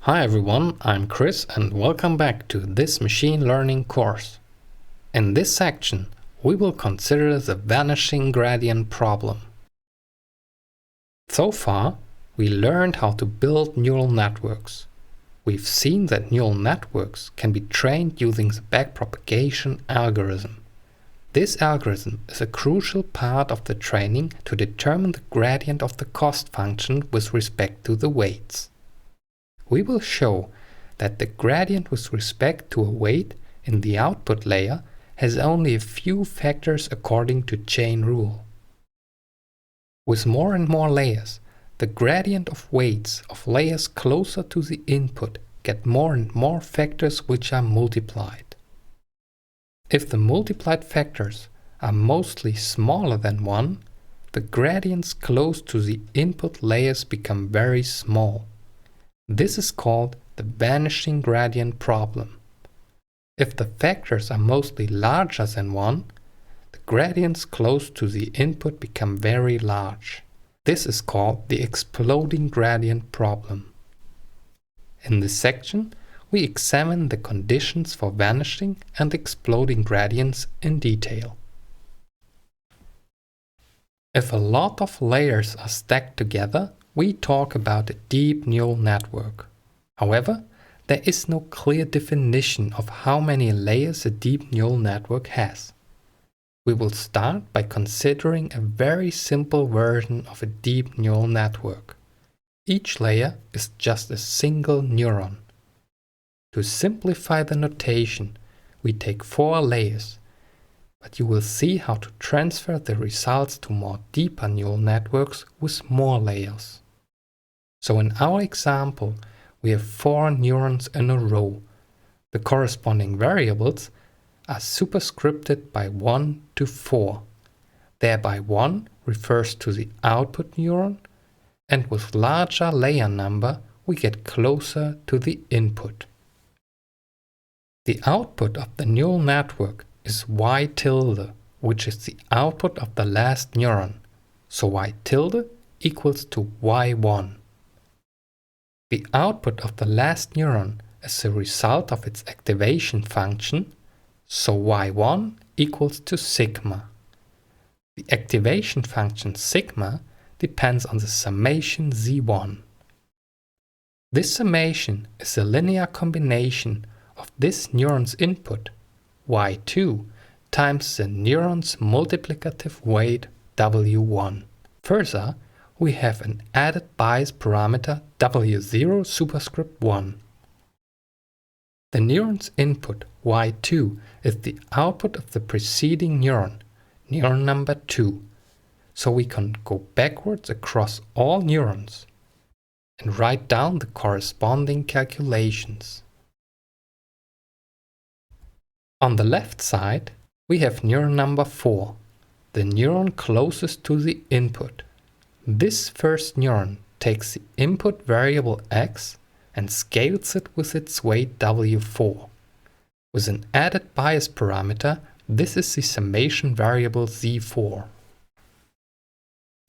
Hi everyone, I'm Chris and welcome back to this machine learning course. In this section, we will consider the vanishing gradient problem. So far, we learned how to build neural networks. We've seen that neural networks can be trained using the backpropagation algorithm. This algorithm is a crucial part of the training to determine the gradient of the cost function with respect to the weights. We will show that the gradient with respect to a weight in the output layer has only a few factors according to chain rule. With more and more layers, the gradient of weights of layers closer to the input get more and more factors which are multiplied. If the multiplied factors are mostly smaller than 1, the gradients close to the input layers become very small. This is called the vanishing gradient problem. If the factors are mostly larger than 1, the gradients close to the input become very large. This is called the exploding gradient problem. In this section, we examine the conditions for vanishing and exploding gradients in detail. If a lot of layers are stacked together, we talk about a deep neural network. However, there is no clear definition of how many layers a deep neural network has. We will start by considering a very simple version of a deep neural network. Each layer is just a single neuron. To simplify the notation, we take 4 layers, but you will see how to transfer the results to more deeper neural networks with more layers. So in our example, we have 4 neurons in a row. The corresponding variables are superscripted by 1 to 4. Thereby 1 refers to the output neuron, and with larger layer number we get closer to the input. The output of the neural network is y tilde, which is the output of the last neuron, so y tilde equals to y1. The output of the last neuron is the result of its activation function, so y1 equals to sigma. The activation function sigma depends on the summation z1. This summation is a linear combination of this neuron's input, y2, times the neuron's multiplicative weight w1. Further, we have an added bias parameter w0 superscript 1. The neuron's input, y2, is the output of the preceding neuron, neuron number 2, so we can go backwards across all neurons and write down the corresponding calculations. On the left side, we have neuron number 4, the neuron closest to the input. This first neuron takes the input variable x and scales it with its weight w4. With an added bias parameter, this is the summation variable z4.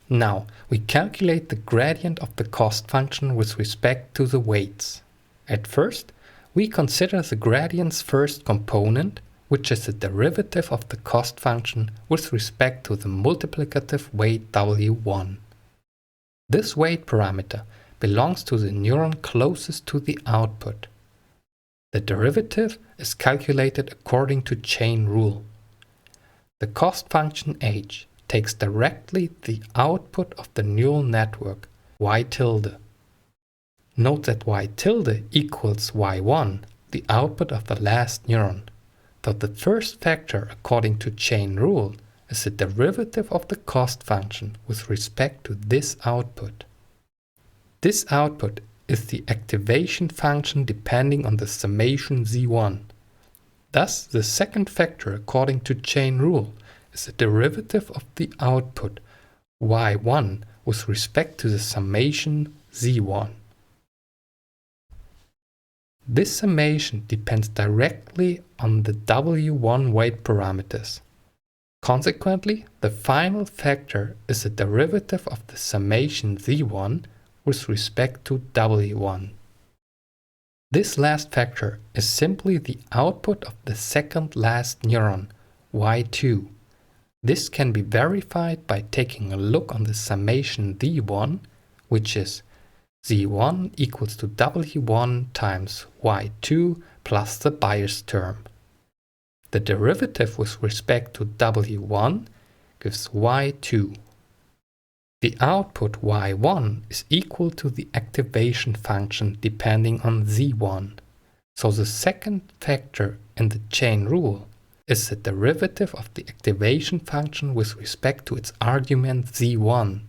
Now, we calculate the gradient of the cost function with respect to the weights. At first, we consider the gradient's first component, which is the derivative of the cost function with respect to the multiplicative weight w1. This weight parameter belongs to the neuron closest to the output. The derivative is calculated according to chain rule. The cost function h takes directly the output of the neural network, y tilde. Note that y tilde equals y1, the output of the last neuron. So the first factor according to chain rule is the derivative of the cost function with respect to this output. This output is the activation function depending on the summation z1. Thus, the second factor according to chain rule is the derivative of the output y1 with respect to the summation z1. This summation depends directly on the w1 weight parameters. Consequently, the final factor is the derivative of the summation z1 with respect to w1. This last factor is simply the output of the second last neuron, y2. This can be verified by taking a look on the summation z1, which is z1 equals to w1 times y2 plus the bias term. The derivative with respect to w1 gives y2. The output y1 is equal to the activation function depending on z1. So the second factor in the chain rule is the derivative of the activation function with respect to its argument z1.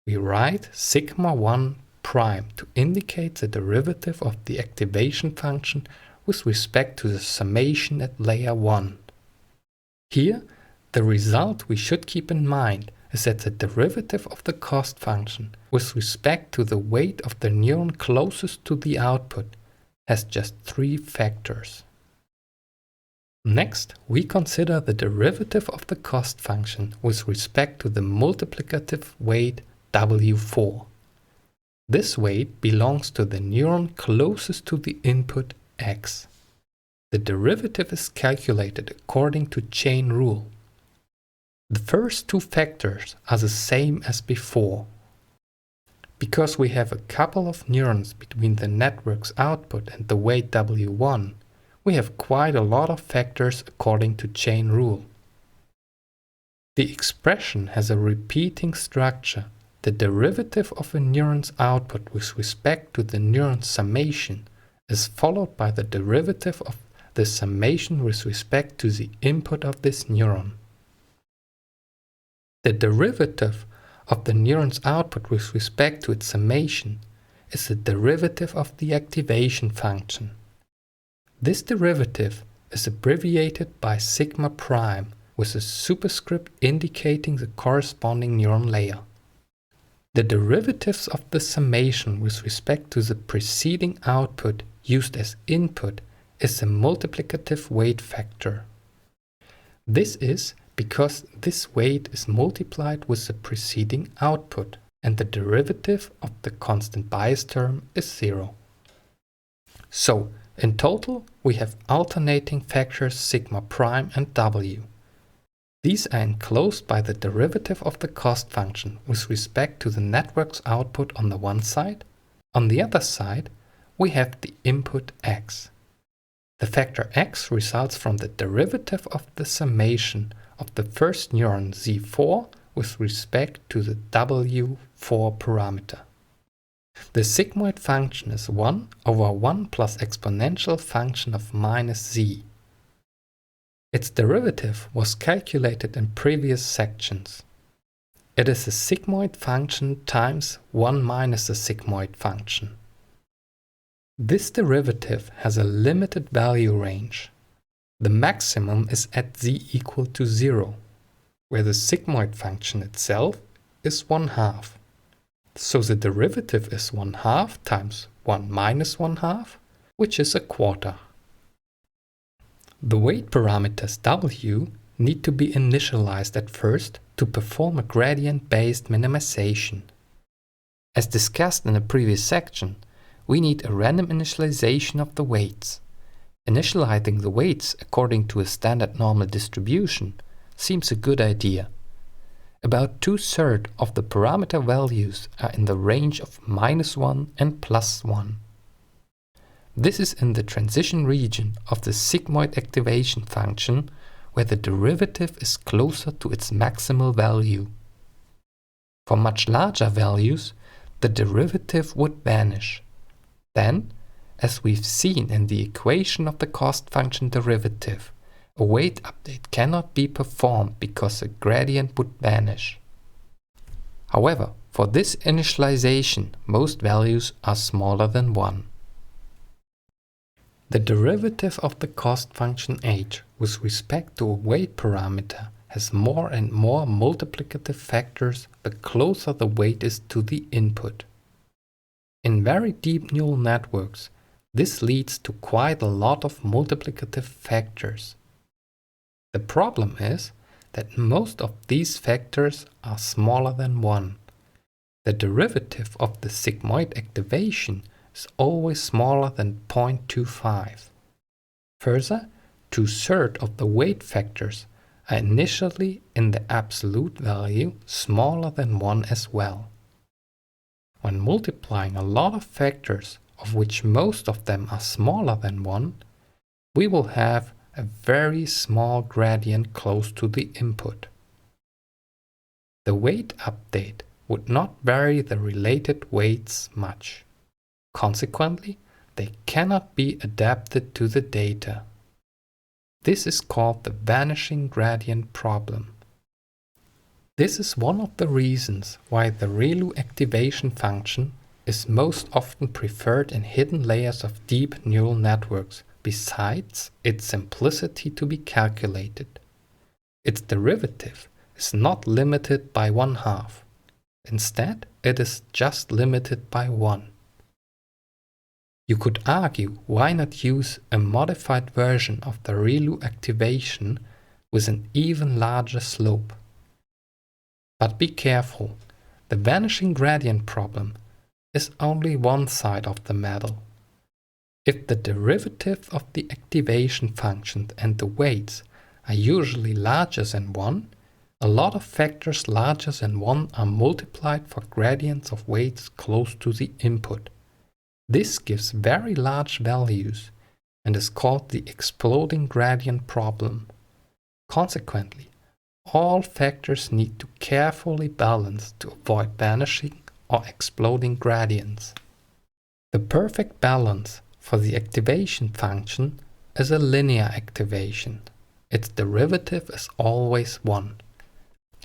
We write sigma 1 prime to indicate the derivative of the activation function with respect to the summation at layer 1. Here, the result we should keep in mind is that the derivative of the cost function with respect to the weight of the neuron closest to the output has just 3 factors. Next, we consider the derivative of the cost function with respect to the multiplicative weight W4. This weight belongs to the neuron closest to the input X. The derivative is calculated according to chain rule. The first 2 factors are the same as before. Because we have a couple of neurons between the network's output and the weight W1, we have quite a lot of factors according to chain rule. The expression has a repeating structure. The derivative of a neuron's output with respect to the neuron's summation is followed by the derivative of the summation with respect to the input of this neuron. The derivative of the neuron's output with respect to its summation is the derivative of the activation function. This derivative is abbreviated by sigma prime with a superscript indicating the corresponding neuron layer. The derivatives of the summation with respect to the preceding output used as input is the multiplicative weight factor. This is because this weight is multiplied with the preceding output and the derivative of the constant bias term is 0. So, in total, we have alternating factors sigma prime and w. These are enclosed by the derivative of the cost function with respect to the network's output on the one side. On the other side, we have the input x. The factor x results from the derivative of the summation of the first neuron z4 with respect to the w4 parameter. The sigmoid function is 1 over 1 plus exponential function of minus z. Its derivative was calculated in previous sections. It is a sigmoid function times 1 minus the sigmoid function. This derivative has a limited value range. The maximum is at z equal to 0, where the sigmoid function itself is 1/2. So the derivative is 1/2 times 1 minus 1/2, which is 1/4. The weight parameters w need to be initialized at first to perform a gradient-based minimization. As discussed in a previous section, we need a random initialization of the weights. Initializing the weights according to a standard normal distribution seems a good idea. About 2/3 of the parameter values are in the range of -1 and +1. This is in the transition region of the sigmoid activation function, where the derivative is closer to its maximal value. For much larger values, the derivative would vanish. Then, as we've seen in the equation of the cost function derivative, a weight update cannot be performed because the gradient would vanish. However, for this initialization, most values are smaller than 1. The derivative of the cost function h with respect to a weight parameter has more and more multiplicative factors the closer the weight is to the input. In very deep neural networks, this leads to quite a lot of multiplicative factors. The problem is that most of these factors are smaller than 1. The derivative of the sigmoid activation is always smaller than 0.25. Further, 2/3 of the weight factors are initially in the absolute value smaller than 1 as well. When multiplying a lot of factors, of which most of them are smaller than 1, we will have a very small gradient close to the input. The weight update would not vary the related weights much. Consequently, they cannot be adapted to the data. This is called the vanishing gradient problem. This is one of the reasons why the ReLU activation function is most often preferred in hidden layers of deep neural networks, besides its simplicity to be calculated. Its derivative is not limited by 1/2. Instead, it is just limited by 1. You could argue why not use a modified version of the ReLU activation with an even larger slope. But be careful, the vanishing gradient problem is only one side of the medal. If the derivative of the activation function and the weights are usually larger than 1, a lot of factors larger than 1 are multiplied for gradients of weights close to the input. This gives very large values and is called the exploding gradient problem. Consequently, all factors need to carefully balance to avoid vanishing or exploding gradients. The perfect balance for the activation function is a linear activation. Its derivative is always 1.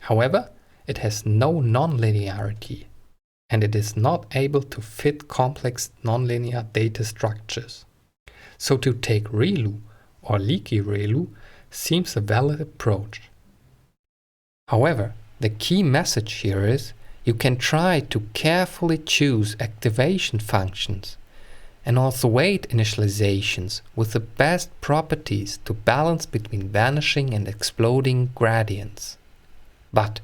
However, it has no nonlinearity, and it is not able to fit complex nonlinear data structures. So to take ReLU or leaky ReLU seems a valid approach. However, the key message here is you can try to carefully choose activation functions and also weight initializations with the best properties to balance between vanishing and exploding gradients. But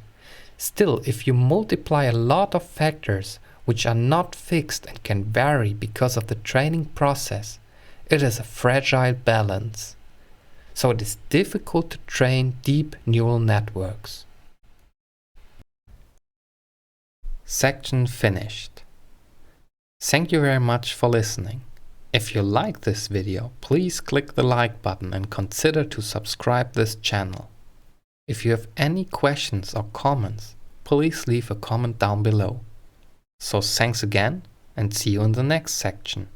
still, if you multiply a lot of factors which are not fixed and can vary because of the training process, it is a fragile balance. So it is difficult to train deep neural networks. Section finished. Thank you very much for listening. If you like this video, please click the like button and consider to subscribe this channel. If you have any questions or comments, please leave a comment down below. So thanks again and see you in the next section.